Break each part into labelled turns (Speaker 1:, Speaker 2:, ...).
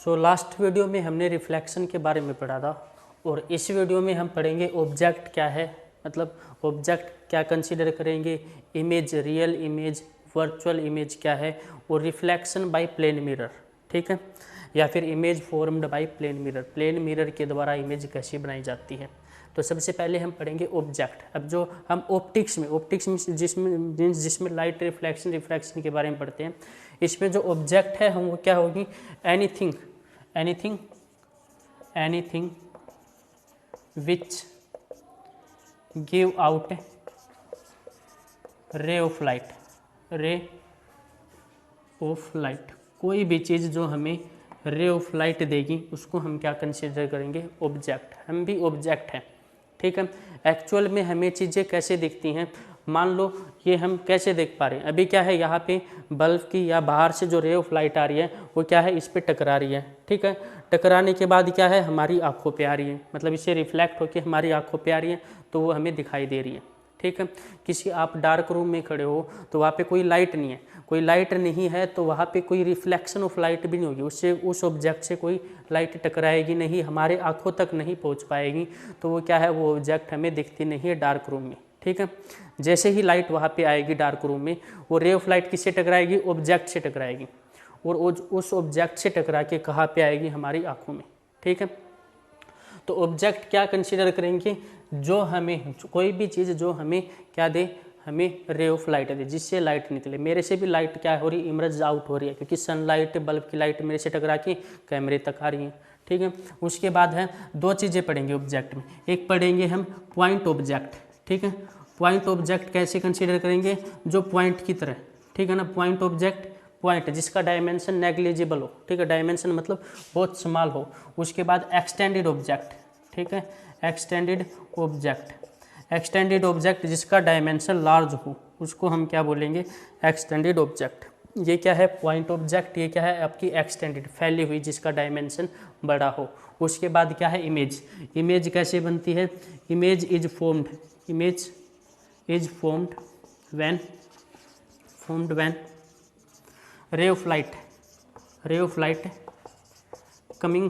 Speaker 1: Last video में हमने reflection के बारे में पढ़ा था और इस वीडियो में हम पढ़ेंगे ऑब्जेक्ट क्या है, मतलब ऑब्जेक्ट क्या कंसीडर करेंगे, image, real image, virtual image क्या है और रिफ्लेक्शन बाय प्लेन मिरर, ठीक है, या फिर image formed by plane mirror के द्वारा इमेज कैसी बनाई जाती है। तो सबसे पहले हम पढ़ेंगे ऑब्जेक्ट। अब जो हम ऑप्टिक्स में जिसमें लाइट रिफ्लेक्शन के बारे में पढ़ते हैं, इसमें जो ऑब्जेक्ट है हम वो क्या होगी, एनीथिंग विच गिव आउट रे ऑफ लाइट, कोई भी चीज़ जो हमें रे ऑफ लाइट देगी उसको हम क्या कंसीडर करेंगे, ऑब्जेक्ट। हम भी ऑब्जेक्ट हैं, ठीक है। एक्चुअल में हमें चीज़ें कैसे दिखती हैं, मान लो ये हम कैसे देख पा रहे हैं, अभी क्या है, यहाँ पे बल्ब की या बाहर से जो रे ऑफ लाइट आ रही है वो क्या है, इस पे टकरा रही है, ठीक है। टकराने के बाद क्या है, हमारी आंखों पे आ रही है, मतलब इससे रिफ्लेक्ट होकर हमारी आंखों पे आ रही है, तो वो हमें दिखाई दे रही है, ठीक है। किसी आप डार्क रूम में खड़े हो तो वहाँ पे कोई लाइट नहीं है, तो वहाँ पे कोई रिफ्लेक्शन ऑफ लाइट भी नहीं होगी, उससे उस ऑब्जेक्ट से कोई लाइट टकराएगी नहीं, हमारे आंखों तक नहीं पहुँच पाएगी, तो वो क्या है, वो ऑब्जेक्ट हमें दिखती नहीं है डार्क रूम में, ठीक है। जैसे ही लाइट वहाँ पे आएगी डार्क रूम में, वो रे ऑफ लाइट किससे टकराएगी, ऑब्जेक्ट से टकराएगी, और उस ऑब्जेक्ट से टकरा के कहाँ पे आएगी, हमारी आँखों में, ठीक है। तो ऑब्जेक्ट क्या कंसीडर करेंगे, जो हमें कोई भी चीज़ जो हमें क्या दे, हमें रे ऑफ लाइट दे, जिससे लाइट निकले। मेरे से भी लाइट क्या हो रही, इमर्ज आउट हो रही है, क्योंकि सनलाइट, बल्ब की लाइट मेरे से टकरा के कैमरे तक आ रही है, ठीक है। उसके बाद है दो चीज़ें पढ़ेंगे ऑब्जेक्ट में, एक पढ़ेंगे हम पॉइंट ऑब्जेक्ट, ठीक है। पॉइंट ऑब्जेक्ट कैसे कंसीडर करेंगे, जो पॉइंट की तरह, ठीक है ना। पॉइंट ऑब्जेक्ट, पॉइंट जिसका डायमेंशन नेग्लिजिबल हो, ठीक है, डायमेंशन मतलब बहुत स्मॉल हो। उसके बाद एक्सटेंडेड ऑब्जेक्ट, ठीक है, एक्सटेंडेड ऑब्जेक्ट जिसका डायमेंशन लार्ज हो, उसको हम क्या बोलेंगे, एक्सटेंडेड ऑब्जेक्ट। ये क्या है, पॉइंट ऑब्जेक्ट, ये क्या है, आपकी एक्सटेंडेड, फैली हुई, जिसका डायमेंशन बड़ा हो। उसके बाद क्या है, इमेज कैसे बनती है, image is formed when ray of light coming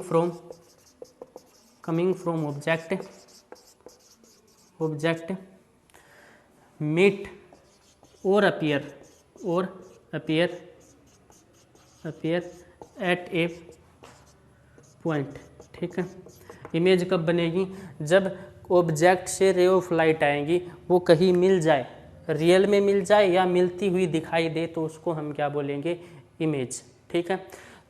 Speaker 1: from object meet और अपीयर एट ए पॉइंट, ठीक है। इमेज कब बनेगी, जब ऑब्जेक्ट से रे ऑफ लाइट आएंगी, वो कहीं मिल जाए, रियल में मिल जाए या मिलती हुई दिखाई दे, तो उसको हम क्या बोलेंगे, इमेज, ठीक है।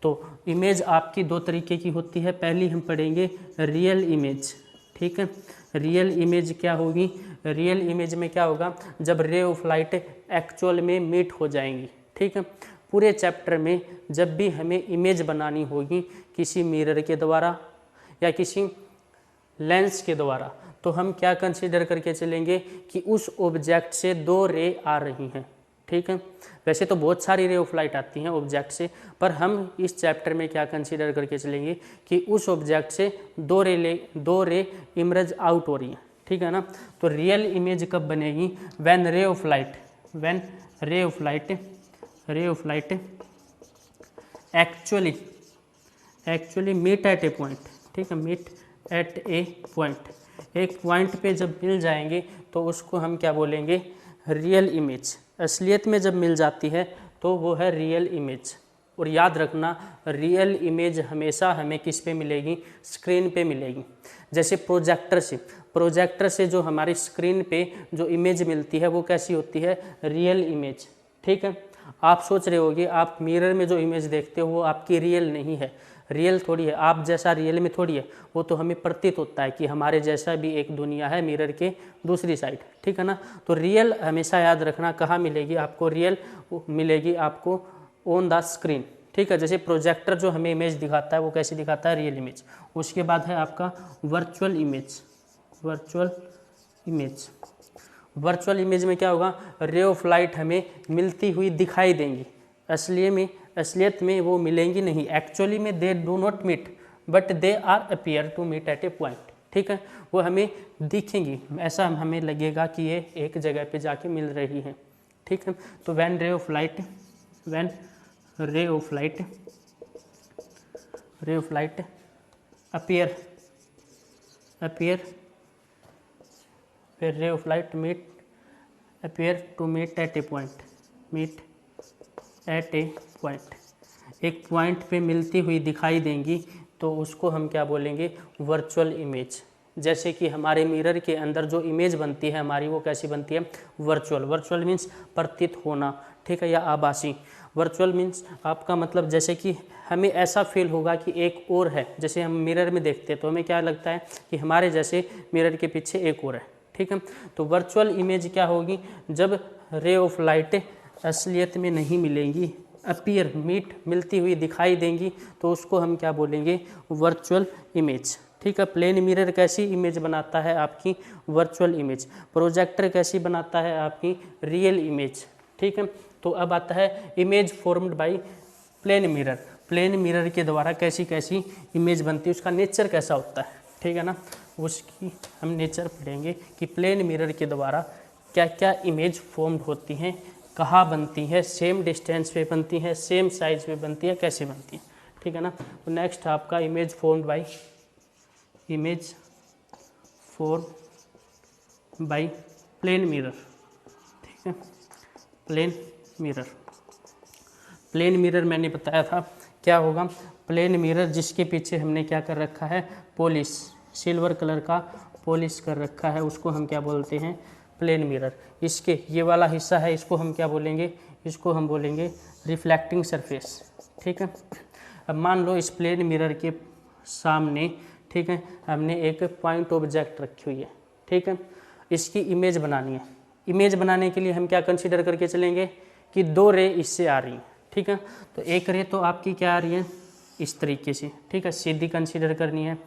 Speaker 1: तो इमेज आपकी दो तरीके की होती है, पहली हम पढ़ेंगे रियल इमेज, ठीक है। रियल इमेज क्या होगी, रियल इमेज में क्या होगा, जब रे ऑफ लाइट एक्चुअल में मीट हो जाएंगी, ठीक है। पूरे चैप्टर में जब भी हमें इमेज बनानी होगी किसी मिरर के द्वारा या किसी लेंस के द्वारा, तो हम क्या कंसीडर करके चलेंगे कि उस ऑब्जेक्ट से दो रे आ रही हैं, ठीक है। वैसे तो बहुत सारी रे ऑफ लाइट आती हैं ऑब्जेक्ट से, पर हम इस चैप्टर में क्या कंसीडर करके चलेंगे कि उस ऑब्जेक्ट से दो रे इमर्ज आउट हो रही हैं, ठीक है ना। तो रियल इमेज कब बनेगी, when ray of light actually meet at a point, ठीक है, मीट एट ए पॉइंट, एक पॉइंट पे जब मिल जाएंगे तो उसको हम क्या बोलेंगे, रियल इमेज। असलियत में जब मिल जाती है तो वो है रियल इमेज। और याद रखना, रियल इमेज हमेशा हमें किस पे मिलेगी, स्क्रीन पे मिलेगी। जैसे प्रोजेक्टर से जो हमारी स्क्रीन पे जो इमेज मिलती है वो कैसी होती है, रियल इमेज, ठीक है। आप सोच रहे होगे, आप मिरर में जो इमेज देखते हो वो आपकी रियल नहीं है, रियल थोड़ी है, आप जैसा रियल में थोड़ी है, वो तो हमें प्रतीत होता है कि हमारे जैसा भी एक दुनिया है मिरर के दूसरी साइड, ठीक है ना। तो रियल हमेशा याद रखना कहाँ मिलेगी आपको, रियल मिलेगी आपको ऑन द स्क्रीन, ठीक है। जैसे प्रोजेक्टर जो हमें इमेज दिखाता है वो कैसे दिखाता है, रियल इमेज। उसके बाद है आपका वर्चुअल इमेज में क्या होगा, रे ऑफ लाइट हमें मिलती हुई दिखाई देंगी, असलियत में वो मिलेंगी नहीं, एक्चुअली में they do not meet but they are appear to meet at a point, ठीक है। वो हमें दिखेंगी, ऐसा हमें लगेगा कि ये एक जगह पे जाके मिल रही है, ठीक है। तो when ray of light ray of light appear फिर ray of light appear to meet at a point, एक पॉइंट पे मिलती हुई दिखाई देंगी, तो उसको हम क्या बोलेंगे, वर्चुअल इमेज। जैसे कि हमारे मिरर के अंदर जो इमेज बनती है हमारी, वो कैसी बनती है, वर्चुअल मीन्स प्रतीत होना, ठीक है, या आभासी। वर्चुअल मीन्स आपका मतलब जैसे कि हमें ऐसा फील होगा कि एक और है, जैसे हम मिरर में देखते हैं तो हमें क्या लगता है कि हमारे जैसे मिरर के पीछे एक और है, ठीक है। तो वर्चुअल इमेज क्या होगी, जब रे ऑफ लाइट असलियत में नहीं मिलेंगी, अपीयर मिलती हुई दिखाई देंगी, तो उसको हम क्या बोलेंगे, वर्चुअल इमेज, ठीक है। प्लेन मिरर कैसी इमेज बनाता है, आपकी वर्चुअल इमेज। प्रोजेक्टर कैसी बनाता है, आपकी रियल इमेज, ठीक है। तो अब आता है image formed by plane mirror. Plane mirror के द्वारा कैसी कैसी इमेज बनती है, उसका नेचर कैसा होता है, ठीक है ना, उसकी हम नेचर पढ़ेंगे कि प्लेन मिरर के द्वारा क्या क्या इमेज फॉर्म्ड होती हैं, कहाँ बनती है, सेम डिस्टेंस पे बनती है, सेम साइज पे बनती है, कैसे बनती है, ठीक है ना। तो नेक्स्ट आपका image formed by plane mirror, ठीक है। प्लेन मिरर मैंने बताया था क्या होगा, प्लेन मिरर जिसके पीछे हमने क्या कर रखा है, पॉलिश, सिल्वर कलर का पॉलिश कर रखा है, उसको हम क्या बोलते हैं, प्लेन मिरर। इसके ये वाला हिस्सा है, इसको हम क्या बोलेंगे, इसको हम बोलेंगे रिफ्लेक्टिंग सरफेस, ठीक है। अब मान लो इस प्लेन मिरर के सामने, ठीक है, हमने एक पॉइंट ऑब्जेक्ट रखी हुई है, ठीक है। इसकी इमेज बनानी है। इमेज बनाने के लिए हम क्या कंसीडर करके चलेंगे कि दो रे इससे आ रही हैं, ठीक है। तो एक रे तो आपकी क्या आ रही है, इस तरीके से, ठीक है, सीधी कंसीडर करनी है।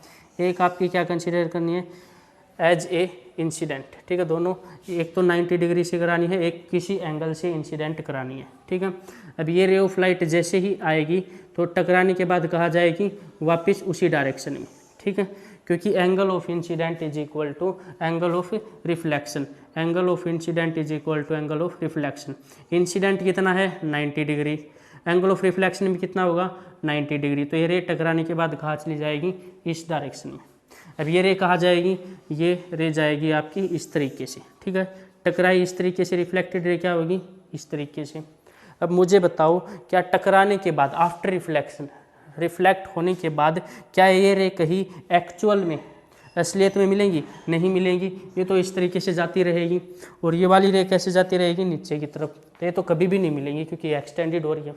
Speaker 1: एक आपकी क्या कंसीडर करनी है, एज ए इंसिडेंट, ठीक है। दोनों, एक तो 90 डिग्री से करानी है, एक किसी एंगल से इंसिडेंट करानी है, ठीक है। अब ये रे ऑफ लाइट जैसे ही आएगी तो टकराने के बाद कहा जाएगी वापस उसी डायरेक्शन में, ठीक है, क्योंकि angle of incidence is equal to angle of reflection, angle of incidence is equal to angle of reflection. Incidence कितना है, 90 डिग्री, एंगल ऑफ रिफ्लेक्शन भी कितना होगा, 90 डिग्री। तो ये रे टकराने के बाद कहाँ चली जाएगी, इस डायरेक्शन में। अब ये रे कहाँ जाएगी, ये रे जाएगी आपकी इस तरीके से, ठीक है, टकराई इस तरीके से, रिफ्लेक्टेड रे क्या होगी, इस तरीके से। अब मुझे बताओ, क्या टकराने के बाद, आफ्टर रिफ्लेक्शन, रिफ्लेक्ट होने के बाद क्या ये रे कहीं एक्चुअल में, असलियत में मिलेंगी, नहीं मिलेंगी, ये तो इस तरीके से जाती रहेगी। और ये वाली रे कैसे जाती रहेगी, नीचे की तरफ, तो ये तो कभी भी नहीं मिलेंगी क्योंकि एक्सटेंडेड हो रही है,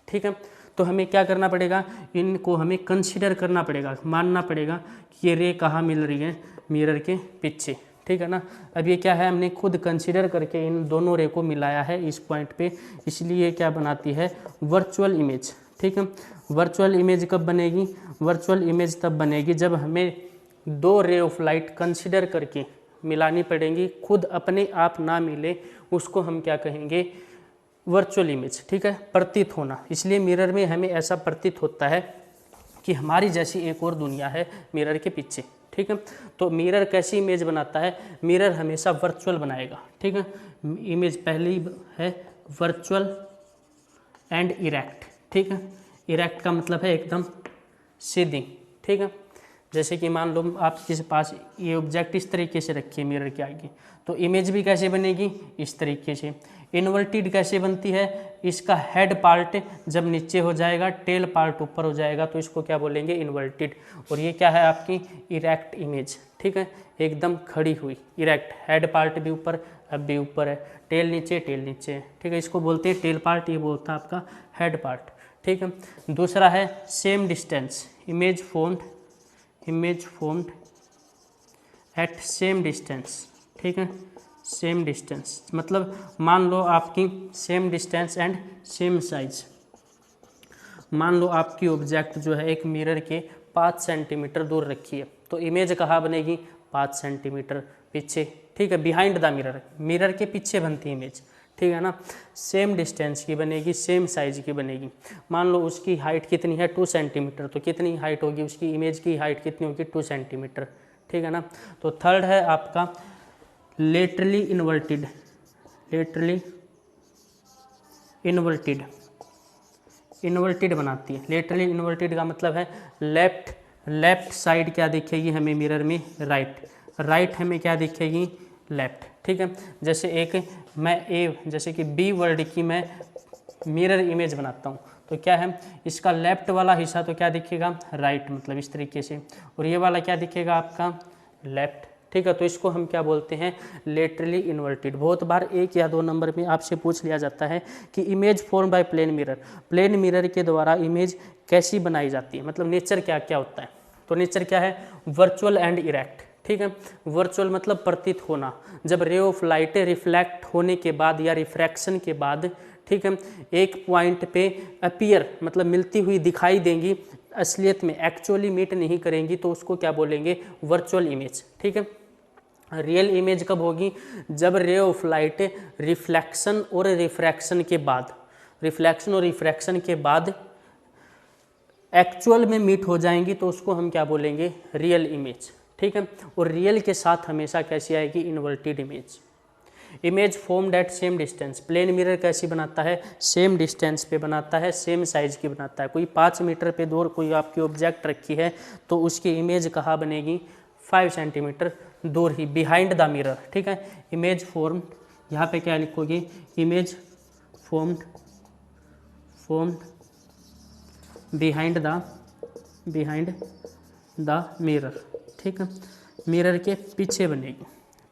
Speaker 1: ठीक है। तो हमें क्या करना पड़ेगा, इनको हमें कंसीडर करना पड़ेगा, मानना पड़ेगा कि ये रे कहाँ मिल रही है, मिरर के पीछे, ठीक है ना। अब ये क्या है, हमने खुद कंसीडर करके इन दोनों रे को मिलाया है इस पॉइंट पे, इसलिए क्या बनाती है, वर्चुअल इमेज, ठीक है। वर्चुअल इमेज कब बनेगी, वर्चुअल इमेज तब बनेगी जब हमें दो रे ऑफ लाइट कंसीडर करके मिलानी पड़ेंगी, खुद अपने आप ना मिले, उसको हम क्या कहेंगे, वर्चुअल इमेज, ठीक है, प्रतीत होना। इसलिए मिरर में हमें ऐसा प्रतीत होता है कि हमारी जैसी एक और दुनिया है मिरर के पीछे, ठीक है। तो मिरर कैसी इमेज बनाता है, मिरर हमेशा वर्चुअल बनाएगा, ठीक है। इमेज पहली है वर्चुअल एंड इरेक्ट, ठीक है। इरेक्ट का मतलब है एकदम सीधी, ठीक है। जैसे कि मान लो आपके पास ये ऑब्जेक्ट इस तरीके से रखिए मिरर के आगे, तो इमेज भी कैसे बनेगी, इस तरीके से। इन्वर्टेड कैसे बनती है, इसका हेड पार्ट जब नीचे हो जाएगा, टेल पार्ट ऊपर हो जाएगा, तो इसको क्या बोलेंगे, इन्वर्टेड। और ये क्या है, आपकी इरेक्ट इमेज, ठीक है, एकदम खड़ी हुई, इरेक्ट, हेड पार्ट भी ऊपर, अब भी ऊपर है, टेल नीचे है, ठीक है, इसको बोलते हैं टेल पार्ट, ये बोलता है आपका हेड पार्ट, ठीक है। दूसरा है same distance, image formed at same distance, ठीक है। सेम डिस्टेंस मतलब मान लो आपकी same distance and same size. मान लो आपकी ऑब्जेक्ट जो है एक मिरर के 5 सेंटीमीटर दूर रखी है, तो इमेज कहाँ बनेगी, 5 सेंटीमीटर पीछे, ठीक है, बिहाइंड द मिरर, मिरर के पीछे बनती है इमेज, ठीक है ना। सेम डिस्टेंस की बनेगी, सेम साइज की बनेगी। मान लो उसकी हाइट कितनी है, 2 सेंटीमीटर, तो कितनी हाइट होगी उसकी, इमेज की हाइट कितनी होगी, 2 सेंटीमीटर, ठीक है ना। तो थर्ड है आपका लेटरली इन्वर्टेड, इन्वर्टेड बनाती है। लेटरली इन्वर्टेड का मतलब है लेफ्ट साइड क्या दिखेगी हमें मिरर में, राइट हमें क्या दिखेगी, लेफ्ट। ठीक है, जैसे कि बी वर्ड की मैं मिरर इमेज बनाता हूँ तो क्या है, इसका लेफ्ट वाला हिस्सा तो क्या दिखेगा, राइट, मतलब इस तरीके से, और ये वाला क्या दिखेगा आपका, लेफ्ट। ठीक है, तो इसको हम क्या बोलते हैं, लेटरली इन्वर्टेड। बहुत बार 1 या 2 नंबर में आपसे पूछ लिया जाता है कि image form by plane mirror के द्वारा इमेज कैसी बनाई जाती है, मतलब नेचर क्या क्या होता है। तो नेचर क्या है, वर्चुअल एंड इरेक्ट। ठीक है, वर्चुअल मतलब प्रतीत होना, जब रे ऑफ लाइट रिफ्लेक्ट होने के बाद या रिफ्रैक्शन के बाद, ठीक है, एक पॉइंट पे अपीयर मतलब मिलती हुई दिखाई देंगी, असलियत में एक्चुअली मीट नहीं करेंगी, तो उसको क्या बोलेंगे, वर्चुअल इमेज। ठीक है, रियल इमेज कब होगी, जब रे ऑफ लाइट रिफ्लेक्शन और रिफ्रैक्शन के बाद एक्चुअल में मीट हो जाएंगी, तो उसको हम क्या बोलेंगे, रियल इमेज। ठीक है, और रियल के साथ हमेशा कैसी आएगी, inverted image formed at same distance. Plane mirror कैसी बनाता है, सेम डिस्टेंस पे बनाता है, सेम साइज की बनाता है। कोई 5 मीटर पे दूर कोई आपकी ऑब्जेक्ट रखी है तो उसकी इमेज कहाँ बनेगी, 5 सेंटीमीटर दूर ही, बिहाइंड द मिरर। ठीक है, इमेज फॉर्म, यहाँ पे क्या लिखोगे, image formed behind the mirror. ठीक है, मिरर के पीछे बनेगी।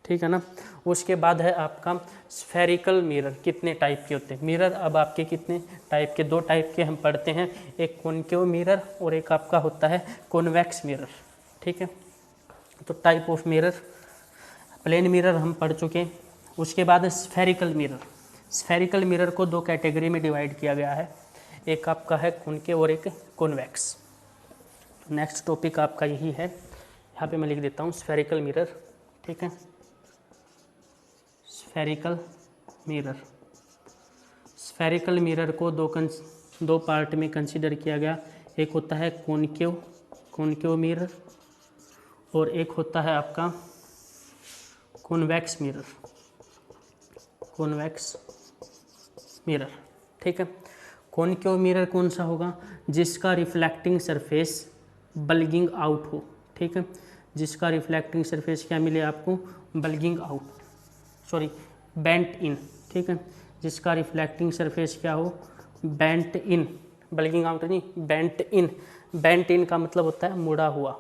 Speaker 1: ठीक है ना। उसके बाद है आपका स्फेरिकल मिरर। कितने टाइप के होते हैं मिरर, अब आपके कितने टाइप के, 2 टाइप के हम पढ़ते हैं, एक कॉनकेव मिरर और एक आपका होता है कॉन्वेक्स मिरर। ठीक है, तो type of mirror, plane mirror हम पढ़ चुके हैं। उसके बाद स्फेरिकल मिरर को 2 कैटेगरी में डिवाइड किया गया है, एक आपका है कॉनकेव और एक कॉन्वेक्स। नेक्स्ट टॉपिक आपका यही है, यहाँ पे मैं लिख देता हूँ स्फेरिकल मिरर। ठीक है, स्फेरिकल मिरर को 2 पार्ट में कंसीडर किया गया, एक होता है कॉनकेव मिरर और एक होता है आपका कॉन्वेक्स मिरर। ठीक है, कॉनकेव मिरर कौन सा होगा, जिसका रिफ्लेक्टिंग सरफेस बल्गिंग आउट हो। ठीक है, जिसका रिफ्लेक्टिंग सरफेस क्या मिले आपको, बेंट इन। ठीक है, जिसका रिफ्लेक्टिंग सरफेस क्या हो, बेंट इन, बल्गिंग आउट नहीं, बेंट इन का मतलब होता है मुड़ा हुआ।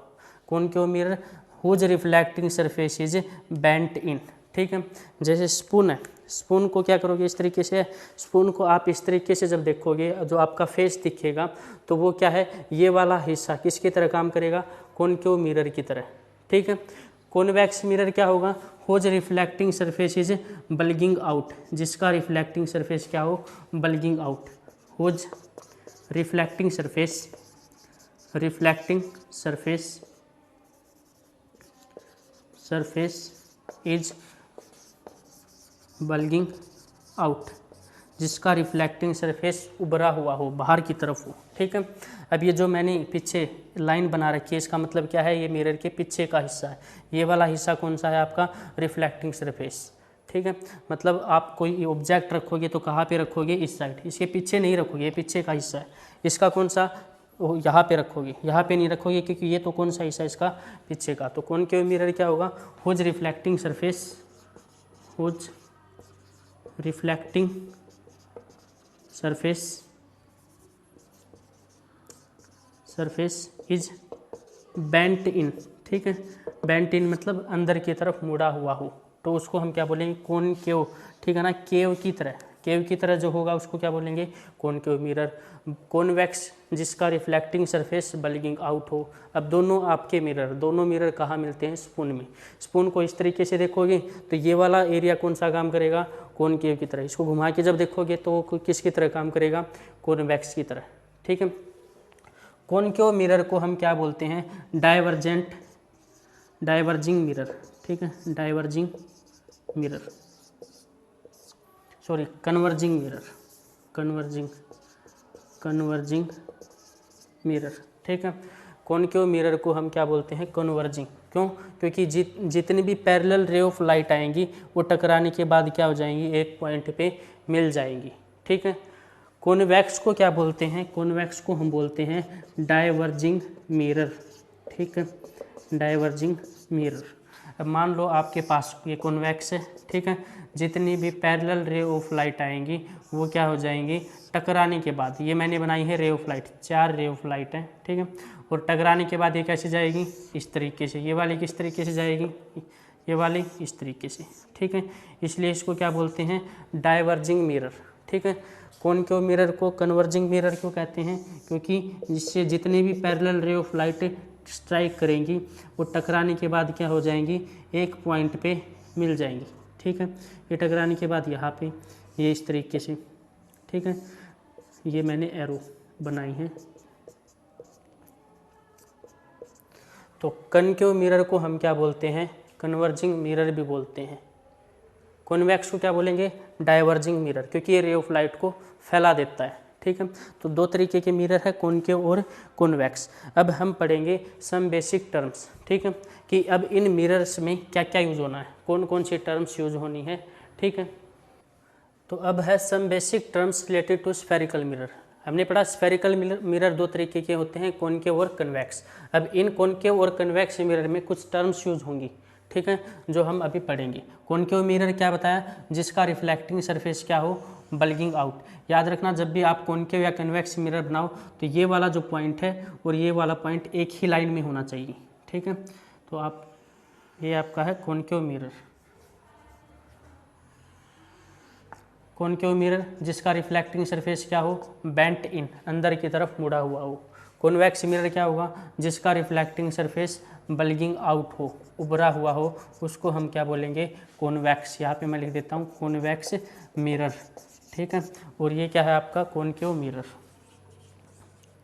Speaker 1: Concave mirror whose reflecting surface is bent in. ठीक है, जैसे स्पून है, स्पून को क्या करोगे, इस तरीके से, स्पून को आप इस तरीके से जब देखोगे, जो आपका फेस दिखेगा तो वो क्या है, ये वाला हिस्सा किसकी तरह काम करेगा, कॉनकेव मिरर की तरह। ठीक है, कॉन्वेक्स मिरर क्या होगा, whose reflecting surface is bulging out, जिसका रिफ्लेक्टिंग सरफेस क्या हो, bulging out. Whose reflecting surface is bulging out, जिसका रिफ्लेक्टिंग सरफेस उभरा हुआ हो, बाहर की तरफ हो। ठीक है, अब ये जो मैंने पीछे लाइन बना रखी है, इसका मतलब क्या है, ये मिरर के पीछे का हिस्सा है। ये वाला हिस्सा कौन सा है आपका, रिफ्लेक्टिंग सरफेस। ठीक है, मतलब आप कोई ऑब्जेक्ट रखोगे तो कहाँ पे रखोगे, इस साइड, इसके पीछे नहीं रखोगे, ये पीछे का हिस्सा है। इसका कौन सा, यहाँ पे रखोगे, यहाँ पे नहीं रखोगे क्योंकि ये तो कौन सा हिस्सा है इसका, पीछे का। तो कॉनकेव मिरर क्या होगा, whose reflecting surface is bent in. ठीक है, बेंट इन मतलब अंदर की तरफ मुड़ा हुआ हो, तो उसको हम क्या बोलेंगे, कॉनकेव। ठीक है ना, केव की तरह जो होगा उसको क्या बोलेंगे, कॉनकेव मिरर। कॉन्वेक्स, जिसका रिफ्लेक्टिंग सरफेस बल्गिंग आउट हो। अब दोनों मिरर कहाँ मिलते हैं, स्पून में। स्पून को इस तरीके से देखोगे तो ये वाला एरिया कौन सा काम करेगा, कॉनकेव की तरह। इसको घुमा के जब देखोगे तो किसकी तरह काम करेगा, कॉन्वेक्स की तरह। ठीक है, कॉनकेव मिरर को हम क्या बोलते हैं, डाइवर्जिंग मिरर। ठीक है, कन्वर्जिंग मिरर। ठीक है, कॉनकेव मिरर को हम क्या बोलते हैं, कन्वर्जिंग। क्यों, क्योंकि जितनी भी पैरेलल रे ऑफ लाइट आएंगी वो टकराने के बाद क्या हो जाएंगी, एक पॉइंट पे मिल जाएंगी। ठीक है, कॉन्वेक्स को क्या बोलते हैं? कॉन्वेक्स को हम बोलते हैं डाइवर्जिंग मिरर, ठीक है, डाइवर्जिंग मिरर। अब मान लो आपके पास ये कॉन्वेक्स है, ठीक है, जितनी भी पैरेलल रे ऑफ लाइट आएंगी वो क्या हो जाएंगी, टकराने के बाद, ये मैंने बनाई है रे ऑफ लाइट, 4 रे ऑफ लाइट है, ठीक है, और टकराने के बाद ये कैसे जाएगी, इस तरीके से, ये वाली किस तरीके से जाएगी, ये वाली इस तरीके से, ठीक है, इसलिए इसको क्या बोलते हैं, डाइवर्जिंग मिरर, ठीक है। कॉनकेव मिरर को कन्वर्जिंग मिरर क्यों कहते हैं, क्योंकि जिससे जितने भी पैरेलल रे ऑफ लाइट स्ट्राइक करेंगी वो टकराने के बाद क्या हो जाएंगी, एक पॉइंट पे मिल जाएंगी, ठीक है। ये टकराने के बाद यहाँ पे ये इस तरीके से, ठीक है, ये मैंने एरो बनाई है। तो कनकेव मिरर को हम क्या बोलते हैं, कन्वर्जिंग मिरर भी बोलते हैं। कॉन्वेक्स को क्या बोलेंगे, डाइवर्जिंग मिरर, क्योंकि ये रे ऑफ लाइट को फैला देता है, ठीक है। तो दो तरीके के मिरर है, कॉनकेव और कॉन्वेक्स। अब हम पढ़ेंगे सम बेसिक टर्म्स, ठीक है, कि अब इन मिरर्स में क्या क्या यूज होना है, कौन कौन सी टर्म्स यूज होनी है, ठीक है। तो अब है some basic terms related to spherical mirror. हमने पढ़ा स्फेरिकल मिरर दो तरीके के होते हैं, कॉनकेव और कन्वेक्स। अब इन कॉनकेव और कन्वेक्स मिरर में कुछ टर्म्स यूज होंगी, ठीक है, जो हम अभी पढ़ेंगे। कॉनकेव मिरर क्या बताया, जिसका रिफ्लेक्टिंग सरफेस क्या हो, बल्गिंग आउट। याद रखना, जब भी आप कॉनकेव या कन्वेक्स मिरर बनाओ तो ये वाला जो पॉइंट है और ये वाला पॉइंट एक ही लाइन में होना चाहिए, ठीक है। तो आप, ये आपका है कॉनकेव मिरर, कॉनकेव मिरर जिसका रिफ्लेक्टिंग सरफेस क्या हो, बेंट इन, अंदर की तरफ मुड़ा हुआ हो। कॉन्वेक्स मिरर क्या होगा, जिसका रिफ्लेक्टिंग सरफेस बल्गिंग आउट हो, उभरा हुआ हो, उसको हम क्या बोलेंगे, कॉन्वेक्स। यहाँ पे मैं लिख देता हूँ कॉन्वेक्स मिरर, ठीक है। और ये क्या है आपका, कॉनकेव मिरर,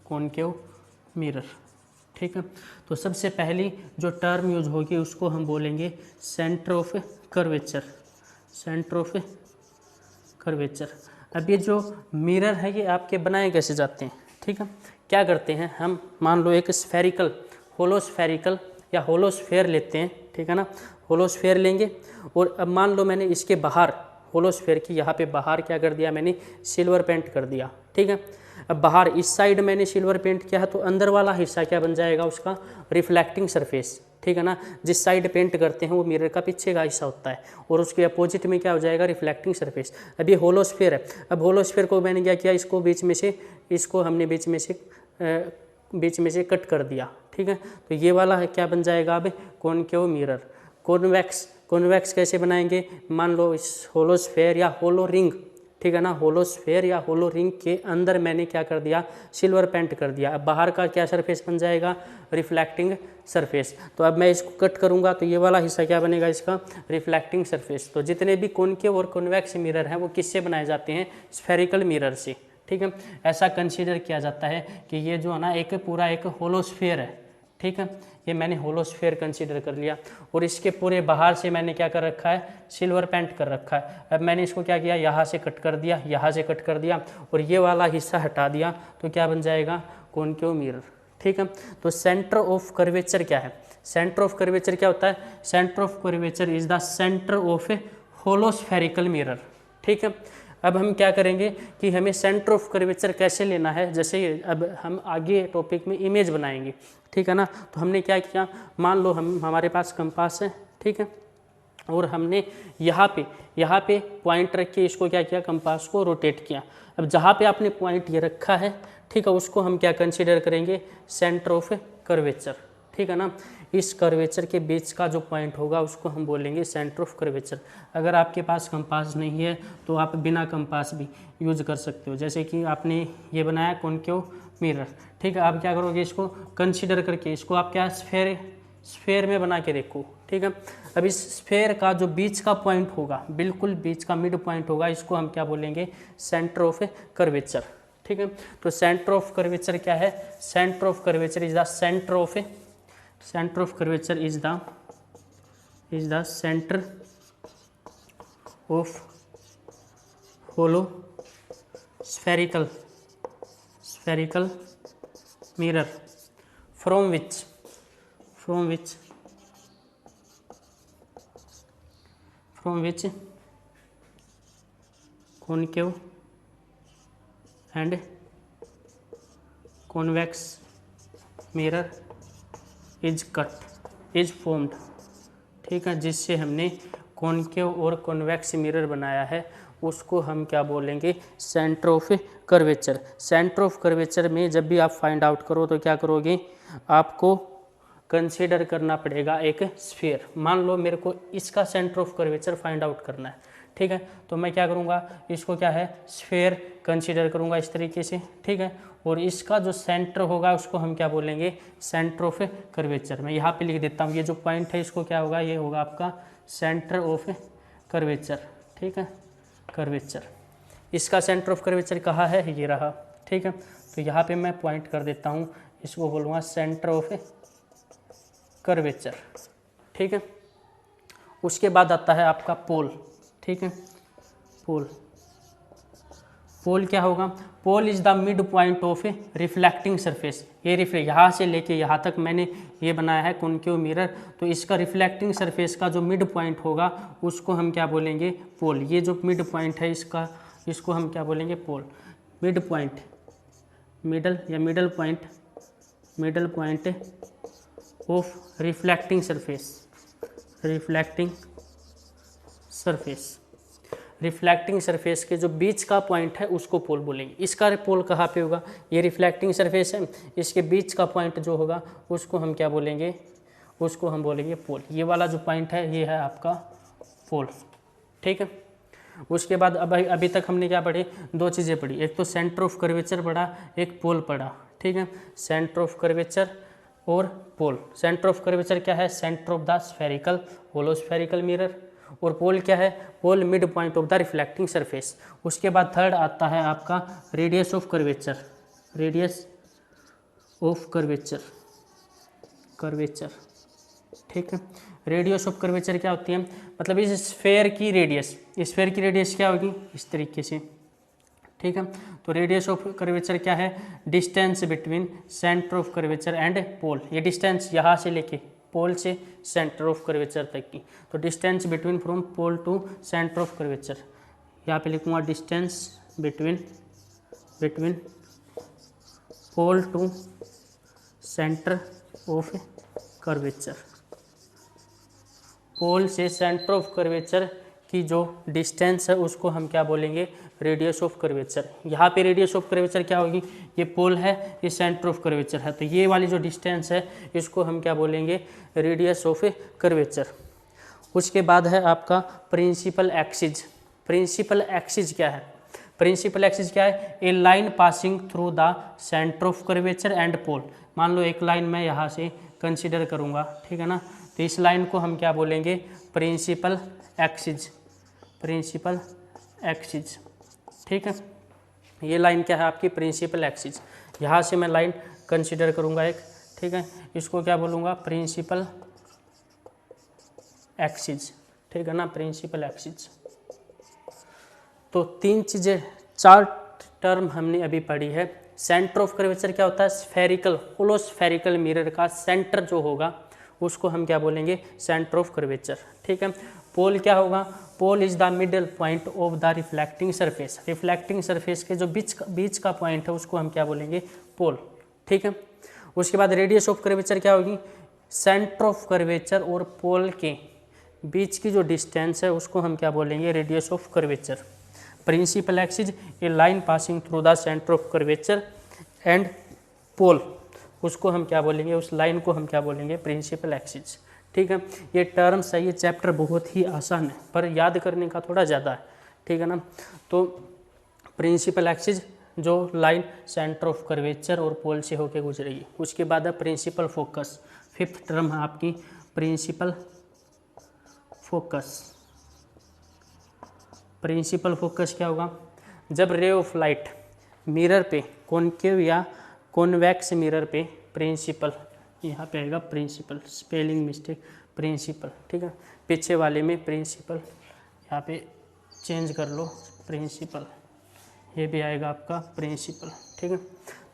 Speaker 1: कॉनकेव मिरर, ठीक है। तो सबसे पहली जो टर्म यूज होगी उसको हम बोलेंगे centre of curvature, centre of curvature. अब ये जो मिरर है ये आपके बनाए कैसे जाते हैं, ठीक है। क्या करते हैं हम, मान लो एक स्फेरिकल, होलोस्फेरिकल या होलोस्फेयर लेते हैं, ठीक है ना, होलोस्फेयर लेंगे, और अब मान लो मैंने इसके बाहर, होलोस्फेयर की यहाँ पे बाहर क्या कर दिया मैंने, सिल्वर पेंट कर दिया, ठीक है। अब बाहर इस साइड मैंने सिल्वर पेंट किया है, तो अंदर वाला हिस्सा क्या बन जाएगा, उसका रिफ्लेक्टिंग सरफेस, ठीक है ना। जिस साइड पेंट करते हैं वो मिरर का पीछे का हिस्सा होता है, और उसके अपोजिट में क्या हो जाएगा, रिफ्लेक्टिंग सरफेस। अब ये होलोस्फेयर है, अब होलोस्फेयर को मैंने क्या किया, इसको बीच में से, इसको हमने बीच में से कट कर दिया, ठीक है। तो ये वाला है क्या बन जाएगा अब, कॉनकेव मिरर। कॉन्वेक्स, कॉन्वेक्स कैसे बनाएंगे, मान लो इस होलोस्फेयर या होलो रिंग, ठीक है ना, होलोस्फेयर या होलो रिंग के अंदर मैंने क्या कर दिया, सिल्वर पेंट कर दिया। अब बाहर का क्या सरफेस बन जाएगा, रिफ्लेक्टिंग सरफेस। तो अब मैं इसको कट करूंगा तो ये वाला हिस्सा क्या बनेगा, इसका रिफ्लेक्टिंग सरफेस। तो जितने भी कॉनकेव और कॉन्वेक्स मिरर हैं वो किससे बनाए जाते हैं, स्फेरिकल मिरर से, ठीक है। ऐसा कंसीडर किया जाता है कि ये जो है ना एक पूरा एक होलोस्फेयर है, ठीक है, ये मैंने होलोस्फेयर कंसीडर कर लिया, और इसके पूरे बाहर से मैंने क्या कर रखा है, सिल्वर पेंट कर रखा है। अब मैंने इसको क्या किया, यहाँ से कट कर दिया, यहाँ से कट कर दिया, और ये वाला हिस्सा हटा दिया, तो क्या बन जाएगा, कॉनकेव मिरर, ठीक है। तो सेंटर ऑफ कर्वेचर क्या है, सेंटर ऑफ कर्वेचर क्या होता है, centre of curvature is the centre of a hollow spherical mirror, ठीक है। अब हम क्या करेंगे कि हमें सेंटर ऑफ कर्वेचर कैसे लेना है, जैसे अब हम आगे टॉपिक में इमेज बनाएंगे, ठीक है ना। तो हमने क्या किया, मान लो हमारे पास कंपास है, ठीक है, और हमने यहाँ पे पॉइंट रख के इसको क्या किया, कंपास को रोटेट किया। अब जहाँ पे आपने पॉइंट ये रखा है, ठीक है, उसको हम क्या कंसीडर करेंगे, सेंटर ऑफ कर्वेचर, ठीक है ना। इस कर्वेचर के बीच का जो पॉइंट होगा उसको हम बोलेंगे सेंटर ऑफ कर्वेचर। अगर आपके पास कंपास नहीं है तो आप बिना कंपास भी यूज कर सकते हो, जैसे कि आपने ये बनाया कॉनकेव मिरर, ठीक है। आप क्या करोगे, इसको कंसीडर करके इसको आप क्या स्फेयर में बना के देखो, ठीक है। अब इस स्फेयर का जो बीच का पॉइंट होगा, बिल्कुल बीच का मिड पॉइंट होगा, इसको हम क्या बोलेंगे, सेंटर ऑफ कर्वेचर, ठीक है। तो सेंटर ऑफ कर्वेचर क्या है, centre of curvature is the centre of center of curvature is the center of hollow spherical mirror from which concave and convex mirror is formed, ठीक है, जिससे हमने concave और कॉन्वेक्स मिरर बनाया है, उसको हम क्या बोलेंगे, centre of curvature. Centre of curvature में जब भी आप फाइंड आउट करो तो क्या करोगे, आपको कंसीडर करना पड़ेगा एक स्फीयर। मान लो मेरे को इसका centre of curvature find out करना है, ठीक है, तो मैं क्या करूँगा, इसको क्या है, स्फीयर कंसीडर करूँगा इस तरीके से, ठीक है, और इसका जो सेंटर होगा उसको हम क्या बोलेंगे, सेंटर ऑफ कर्वेचर। मैं यहाँ पे लिख देता हूँ, ये जो पॉइंट है इसको क्या होगा, ये होगा आपका सेंटर ऑफ कर्वेचर, ठीक है, कर्वेचर। इसका सेंटर ऑफ कर्वेचर कहाँ है, ये रहा, ठीक है, तो यहाँ पे मैं पॉइंट कर देता हूँ, इसको बोलूँगा सेंटर ऑफ कर्वेचर, ठीक है। उसके बाद आता है आपका पोल, ठीक है, पोल। पोल क्या होगा, pole is the mid point of a reflecting surface. ये यहाँ से लेके यहाँ तक मैंने ये बनाया है कॉनकेव मिरर, तो इसका रिफ्लेक्टिंग सरफेस का जो मिड पॉइंट होगा उसको हम क्या बोलेंगे, पोल। ये जो मिड पॉइंट है इसका, इसको हम क्या बोलेंगे, पोल। मिड पॉइंट, मिडल या middle point of reflecting surface, reflecting surface के जो बीच का पॉइंट है उसको पोल बोलेंगे। इसका पोल कहाँ पे होगा, ये रिफ्लेक्टिंग सरफेस है, इसके बीच का पॉइंट जो होगा उसको हम क्या बोलेंगे, उसको हम बोलेंगे पोल। ये वाला जो पॉइंट है ये है आपका पोल, ठीक है। उसके बाद अभी तक हमने क्या पढ़ी, दो चीज़ें पढ़ी, एक तो सेंटर ऑफ कर्वेचर पढ़ा, एक पोल पढ़ा, ठीक है। सेंटर ऑफ कर्वेचर और पोल। सेंटर ऑफ कर्वेचर क्या है, centre of the spherical hollow spherical mirror, और पोल क्या है, pole mid point of the reflecting surface. उसके बाद थर्ड आता है आपका radius of curvature, radius of curvature, ठीक है। रेडियस ऑफ कर्वेचर क्या होती है, मतलब इस स्फेयर की रेडियस क्या होगी, इस तरीके से, ठीक है। तो रेडियस ऑफ कर्वेचर क्या है, distance between centre of curvature and pole. ये डिस्टेंस यहाँ से लेके पोल से सेंटर ऑफ कर्वेचर तक की, तो distance between from pole to centre of curvature, यहाँ पे लिखूँगा distance between pole to centre of curvature. Pole से सेंटर ऑफ कर्वेचर की जो डिस्टेंस है उसको हम क्या बोलेंगे, रेडियस ऑफ कर्वेचर। यहाँ पे रेडियस ऑफ कर्वेचर क्या होगी, ये पोल है, ये सेंटर ऑफ कर्वेचर है, तो ये वाली जो डिस्टेंस है इसको हम क्या बोलेंगे, रेडियस ऑफ कर्वेचर। उसके बाद है आपका प्रिंसिपल एक्सिस। प्रिंसिपल एक्सिस क्या है, प्रिंसिपल एक्सिस क्या है, a line passing through the centre of curvature and pole. मान लो एक लाइन मैं यहाँ से कंसिडर करूँगा, ठीक है ना, तो इस लाइन को हम क्या बोलेंगे, प्रिंसिपल एक्सिस, ठीक है। ये लाइन क्या है आपकी, प्रिंसिपल एक्सिस। यहाँ से मैं लाइन कंसिडर करूँगा एक, ठीक है, इसको क्या बोलूँगा, प्रिंसिपल एक्सिस, ठीक है ना, प्रिंसिपल एक्सिस। तो चार टर्म हमने अभी पढ़ी है। सेंटर ऑफ कर्वेचर क्या होता है, स्फेरिकल होलो स्फेरिकल मिरर का सेंटर जो होगा उसको हम क्या बोलेंगे, सेंटर ऑफ कर्वेचर, ठीक है। पोल क्या होगा, pole is the middle point of the reflecting surface. Reflecting surface के जो बीच का पॉइंट है उसको हम क्या बोलेंगे, पोल, ठीक है। उसके बाद रेडियस ऑफ कर्वेचर क्या होगी, सेंटर ऑफ कर्वेचर और पोल के बीच की जो डिस्टेंस है उसको हम क्या बोलेंगे, radius of curvature. Principal axis, a line passing through the centre of curvature and pole, उसको हम क्या बोलेंगे, उस लाइन को हम क्या बोलेंगे, प्रिंसिपल एक्सिस, ठीक है। ये टर्म्स है, ये चैप्टर बहुत ही आसान है पर याद करने का थोड़ा ज़्यादा है, ठीक है ना। तो प्रिंसिपल एक्सिस जो लाइन सेंटर ऑफ कर्वेचर और पोल से होके गुजरेगी। उसके बाद है प्रिंसिपल फोकस, फिफ्थ टर्म है आपकी प्रिंसिपल फोकस। प्रिंसिपल फोकस क्या होगा, जब रे ऑफ लाइट मिरर पे, कॉनकेव या कॉन्वेक्स मिरर पे, प्रिंसिपल यहाँ पे आएगा प्रिंसिपल, स्पेलिंग मिस्टेक, प्रिंसिपल, ठीक है। पीछे वाले में प्रिंसिपल यहाँ पे चेंज कर लो, प्रिंसिपल, ये भी आएगा आपका प्रिंसिपल, ठीक है।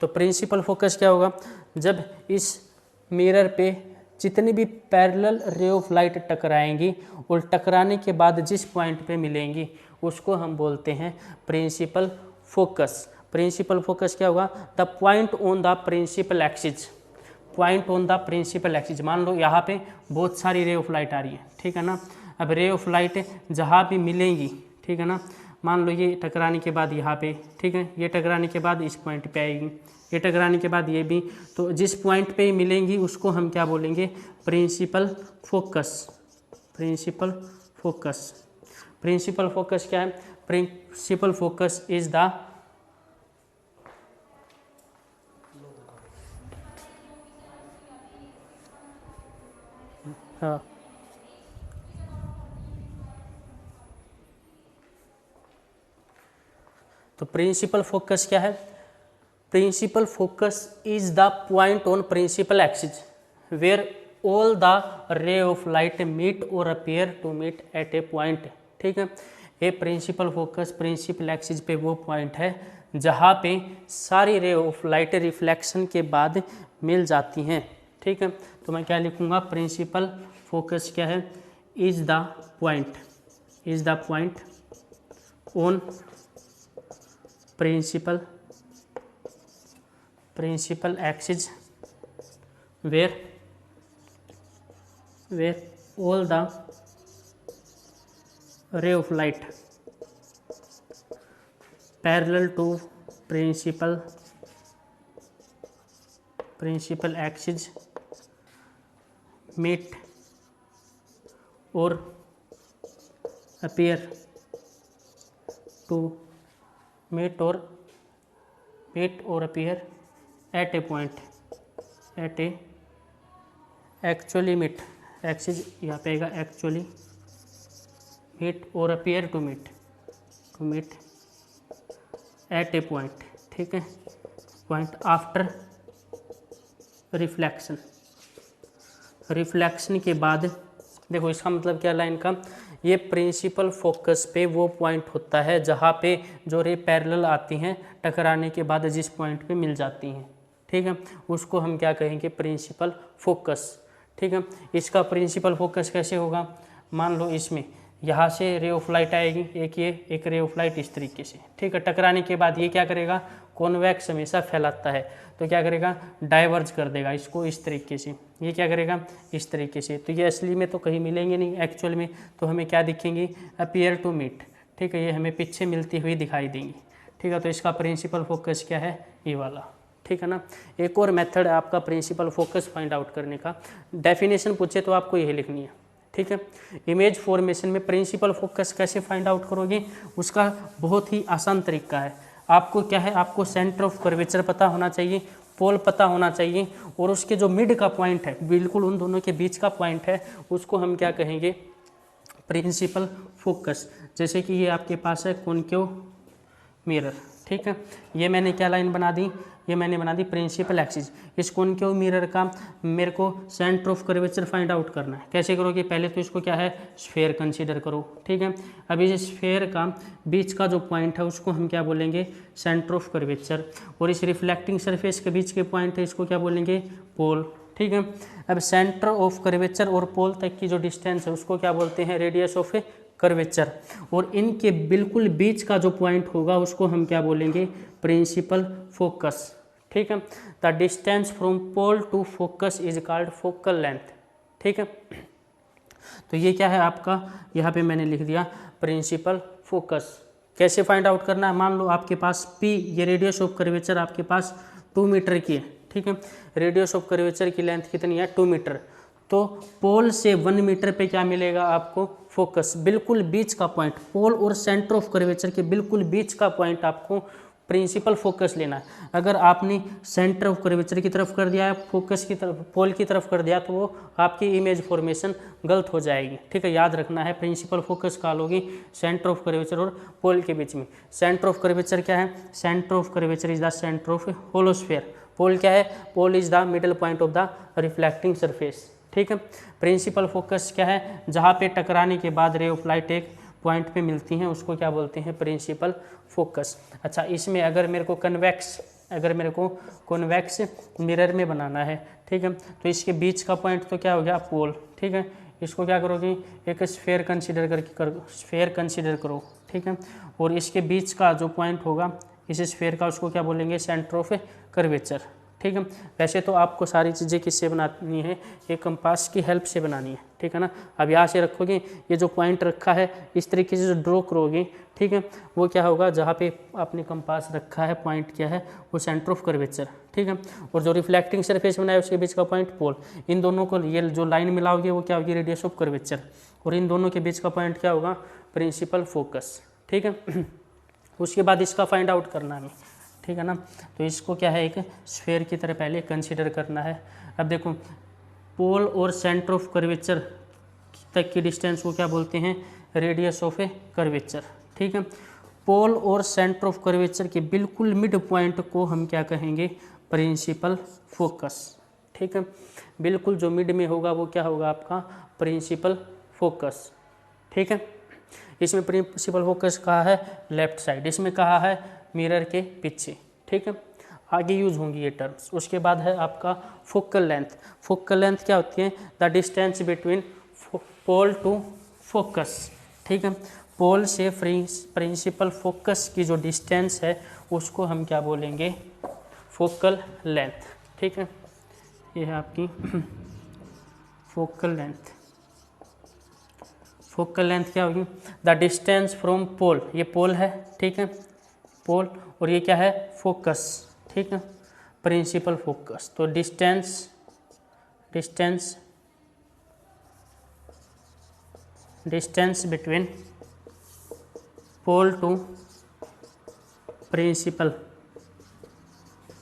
Speaker 1: तो प्रिंसिपल फोकस क्या होगा, जब इस मिरर पे जितनी भी पैरेलल रे ऑफ लाइट टकराएंगी और टकराने के बाद जिस पॉइंट पे मिलेंगी उसको हम बोलते हैं प्रिंसिपल फोकस। प्रिंसिपल फोकस क्या होगा, the point on the principal axis, point on the principal axis. मान लो यहाँ पे बहुत सारी रे ऑफ लाइट आ रही है, ठीक है ना। अब रे ऑफ लाइट जहाँ भी मिलेंगी, ठीक है ना, मान लो ये टकराने के बाद यहाँ पे, ठीक है, ये टकराने के बाद इस पॉइंट पे आएगी, ये टकराने के बाद ये भी, तो जिस पॉइंट पे मिलेंगी उसको हम क्या बोलेंगे, principal focus. Principal focus, principal focus क्या है, प्रिंसिपल फोकस इज द हाँ तो प्रिंसिपल फोकस क्या है, principal focus is the point on principal axis where all the ray of light meet और appear to meet at a point. ठीक है, ये प्रिंसिपल फोकस प्रिंसिपल एक्सिस पे वो पॉइंट है जहाँ पे सारी रे ऑफ लाइट रिफ्लेक्शन के बाद मिल जाती हैं। ठीक है, तो मैं क्या लिखूँगा, प्रिंसिपल फोकस क्या है, is the point, is the point on principal axis where all the ray of light parallel to principal axis meet or appear to meet or appear at a point, at a actually meet, axis यहाँ पे आएगा actually meet or appear to meet at a point। ठीक है, point after reflection, reflection के बाद देखो इसका मतलब क्या लाइन का, ये प्रिंसिपल फोकस पे वो पॉइंट होता है जहाँ पे जो रे पैरेलल आती हैं टकराने के बाद जिस पॉइंट पे मिल जाती हैं। ठीक है, उसको हम क्या कहेंगे, प्रिंसिपल फोकस। ठीक है, इसका प्रिंसिपल फोकस कैसे होगा, मान लो इसमें यहाँ से रे ऑफ लाइट आएगी, एक रे ऑफ लाइट इस तरीके से, ठीक है, टकराने के बाद ये क्या करेगा, कॉन्वेक्स हमेशा फैलाता है, तो क्या करेगा, डाइवर्ज कर देगा इसको इस तरीके से, ये क्या करेगा, इस तरीके से, तो ये असली में तो कहीं मिलेंगे नहीं एक्चुअल में, तो हमें क्या दिखेंगी, अपीयर टू मीट। ठीक है, ये हमें पीछे मिलती हुई दिखाई देंगी। ठीक है, तो इसका प्रिंसिपल फोकस क्या है, ये वाला। ठीक है ना, एक और मेथड है आपका प्रिंसिपल फोकस फाइंड आउट करने का, डेफिनेशन पूछे तो आपको यही लिखनी है। ठीक है, इमेज फॉर्मेशन में प्रिंसिपल फोकस कैसे फाइंड आउट करोगे, उसका बहुत ही आसान तरीका है। आपको क्या है, आपको सेंटर ऑफ कर्वेचर पता होना चाहिए, पोल पता होना चाहिए, और उसके जो मिड का पॉइंट है, बिल्कुल उन दोनों के बीच का पॉइंट है, उसको हम क्या कहेंगे, प्रिंसिपल फोकस। जैसे कि ये आपके पास है कॉनकेव मिरर। ठीक है, ये मैंने क्या लाइन बना दी, ये मैंने बना दी प्रिंसिपल एक्सिस। इस कॉनकेव मिरर का मेरे को centre of curvature find out करना है। कैसे करोगे, पहले तो इसको क्या है, स्फेयर कंसीडर करो। ठीक है, अभी इस स्फेयर का बीच का जो पॉइंट है उसको हम क्या बोलेंगे, सेंटर ऑफ कर्वेचर, और इस रिफ्लेक्टिंग सरफेस के बीच के पॉइंट है इसको क्या बोलेंगे, पोल। ठीक है, अब सेंटर ऑफ कर्वेचर और पोल तक की जो डिस्टेंस है उसको क्या बोलते हैं, रेडियस ऑफ कर्वेचर, और इनके बिल्कुल बीच का जो पॉइंट होगा उसको हम क्या बोलेंगे, प्रिंसिपल फोकस। ठीक है, the distance from pole to focus is called focal length. ठीक है, तो ये क्या है आपका, यहाँ पे मैंने लिख दिया प्रिंसिपल फोकस। कैसे फाइंड आउट करना है, मान लो आपके पास P, ये रेडियस ऑफ कर्वेचर आपके पास 2 मीटर की है। ठीक है, रेडियस ऑफ कर्वेचर की लेंथ कितनी है, 2 मीटर, तो पोल से 1 मीटर पे क्या मिलेगा आपको, फोकस, बिल्कुल बीच का पॉइंट, पोल और सेंटर ऑफ कर्वेचर के बिल्कुल बीच का पॉइंट आपको प्रिंसिपल फोकस लेना है। अगर आपने सेंटर ऑफ कर्वेचर की तरफ कर दिया है, फोकस की तरफ, पोल की तरफ कर दिया, तो वो आपकी इमेज फॉर्मेशन गलत हो जाएगी। ठीक है, याद रखना है, प्रिंसिपल फोकस कहाँ लोगी, सेंटर ऑफ कर्वेचर और पोल के बीच में। सेंटर ऑफ कर्वेचर क्या है, centre of curvature is the centre of hollow sphere. Pole क्या है, pole is the middle point of the reflecting surface. ठीक है, प्रिंसिपल फोकस क्या है, जहाँ पे टकराने के बाद रे ऑफ लाइट एक पॉइंट पे मिलती हैं उसको क्या बोलते हैं, प्रिंसिपल फोकस। अच्छा, इसमें अगर मेरे को कन्वेक्स मिरर में बनाना है, ठीक है, तो इसके बीच का पॉइंट तो क्या हो गया, पोल। ठीक है, इसको क्या करोगे, एक स्फेयर कंसीडर करो। ठीक है, और इसके बीच का जो पॉइंट होगा इस स्फीयर का उसको क्या बोलेंगे, सेंटर ऑफ कर्वेचर। ठीक है, वैसे तो आपको सारी चीज़ें किससे बनानी है, एक कंपास की हेल्प से बनानी है। ठीक है ना, अब यहाँ से रखोगे, ये जो पॉइंट रखा है इस तरीके से जो ड्रॉ करोगे, ठीक है, वो क्या होगा, जहाँ पे आपने कंपास रखा है पॉइंट क्या है, वो सेंटर ऑफ कर्वेचर। ठीक है, और जो रिफ्लेक्टिंग सरफेस बनाया उसके बीच का पॉइंट पोल, इन दोनों को ये जो लाइन मिलाओगे वो क्या होगी, रेडियस ऑफ कर्वेचर, और इन दोनों के बीच का पॉइंट क्या होगा, प्रिंसिपल फोकस। ठीक है, उसके बाद इसका फाइंड आउट करना है, ठीक है ना। तो इसको क्या है, एक स्फीयर की तरह पहले कंसीडर करना है। अब देखो, पोल और सेंटर ऑफ कर्वेचर तक की डिस्टेंस को क्या बोलते हैं, रेडियस ऑफ ए कर्वेचर। ठीक है, पोल और सेंटर ऑफ कर्वेचर के बिल्कुल मिड पॉइंट को हम क्या कहेंगे, प्रिंसिपल फोकस। ठीक है, बिल्कुल जो मिड में होगा वो क्या होगा आपका, प्रिंसिपल फोकस। ठीक है, इसमें प्रिंसिपल फोकस कहाँ है, लेफ्ट साइड, इसमें कहाँ है, मिरर के पीछे। ठीक है, आगे यूज होंगी ये टर्म्स। उसके बाद है आपका फोकल लेंथ। फोकल लेंथ क्या होती है, the distance between pole to focus. ठीक है, पोल से प्रिंसिपल फोकस की जो डिस्टेंस है उसको हम क्या बोलेंगे, फोकल लेंथ। ठीक है, ये है आपकी फोकल लेंथ। फोकल लेंथ क्या होगी, द डिस्टेंस फ्रॉम पोल, ये पोल है, ठीक है, पोल, और ये क्या है, फोकस। ठीक है, प्रिंसिपल फोकस, तो distance between pole to principal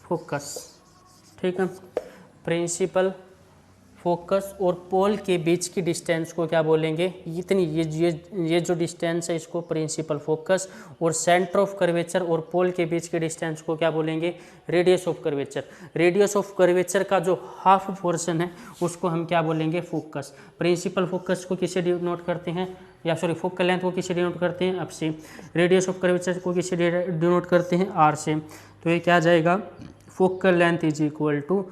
Speaker 1: focus. ठीक है, प्रिंसिपल फोकस और पोल के बीच की डिस्टेंस को क्या बोलेंगे, इतनी ये जो डिस्टेंस है इसको प्रिंसिपल फोकस, और सेंटर ऑफ कर्वेचर और पोल के बीच के डिस्टेंस को क्या बोलेंगे, radius of curvature. Radius of curvature का जो हाफ पोर्शन है उसको हम क्या बोलेंगे, फोकस। प्रिंसिपल फोकस को किसे डिनोट करते हैं, या सॉरी फोकल लेंथ को किसे डिनोट करते हैं, अब से। रेडियस ऑफ कर्वेचर को किसे डिनोट करते हैं, आर से। तो ये क्या आ जाएगा, focal length is equal to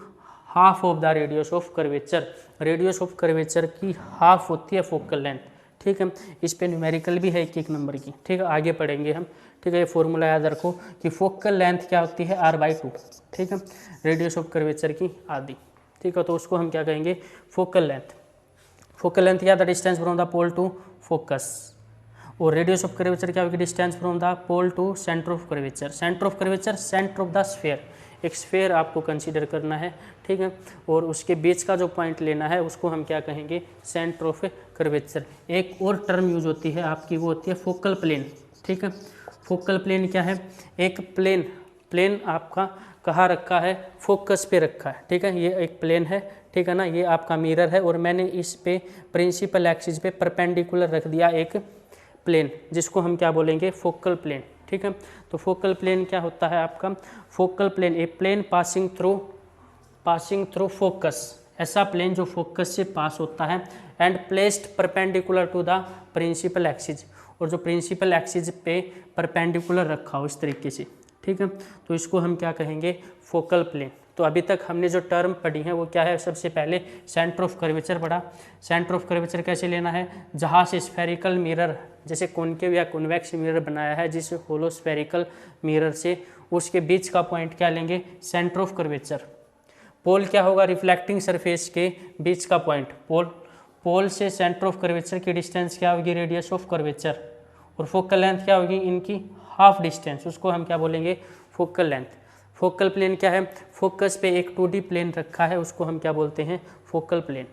Speaker 1: half of the radius of curvature. Radius of curvature की हाफ होती है फोकल लेंथ। ठीक है, इस पे न्यूमेरिकल भी है एक नंबर की। ठीक है, आगे पढ़ेंगे हम। ठीक है, ये फॉर्मूला याद रखो कि फोकल लेंथ क्या होती है, r/2। ठीक है, रेडियस ऑफ कर्वेचर की आधी। ठीक है, तो उसको हम क्या कहेंगे, फोकल लेंथ। फोकल लेंथ क्या, the distance from the pole to focus, और रेडियस ऑफ कर्वेचर क्या होगी, distance from the pole to centre of curvature. Centre of curvature, centre of the sphere, एक स्फीयर आपको कंसीडर करना है। ठीक है, और उसके बीच का जो पॉइंट लेना है उसको हम क्या कहेंगे, सेंटर ऑफ कर्वेचर। एक और टर्म यूज होती है आपकी, वो होती है फोकल प्लेन। ठीक है, फोकल प्लेन क्या है, एक प्लेन आपका कहाँ रखा है, फोकस पे रखा है। ठीक है, ये एक प्लेन है, ठीक है ना, ये आपका मिरर है, और मैंने इस पे प्रिंसिपल एक्सिस पे परपेंडिकुलर रख दिया एक प्लेन, जिसको हम क्या बोलेंगे, फोकल प्लेन। ठीक है, तो फोकल प्लेन क्या होता है आपका, focal plane a plane passing through focus, ऐसा प्लेन जो फोकस से पास होता है, and placed perpendicular to the principal axis, और जो प्रिंसिपल एक्सिस पे परपेंडिकुलर रखा हो इस तरीके से। ठीक है, तो इसको हम क्या कहेंगे, फोकल प्लेन। तो अभी तक हमने जो टर्म पढ़ी है वो क्या है, सबसे पहले सेंटर ऑफ कर्वेचर पढ़ा। सेंटर ऑफ कर्वेचर कैसे लेना है, जहाँ से स्फेरिकल मिरर, जैसे कॉनकेव या कॉन्वेक्स मिरर बनाया है जिस होलो स्फेरिकल मिरर से, उसके बीच का पॉइंट क्या लेंगे, सेंटर ऑफ कर्वेचर। पोल क्या होगा, रिफ्लेक्टिंग सरफेस के बीच का पॉइंट, पोल से सेंटर ऑफ कर्वेचर की डिस्टेंस क्या होगी, रेडियस ऑफ कर्वेचर, और फोकल लेंथ क्या होगी, इनकी हाफ डिस्टेंस, उसको हम क्या बोलेंगे, फोकल लेंथ। फोकल प्लेन क्या है, फोकस पे एक 2D प्लेन रखा है, उसको हम क्या बोलते हैं, फोकल प्लेन।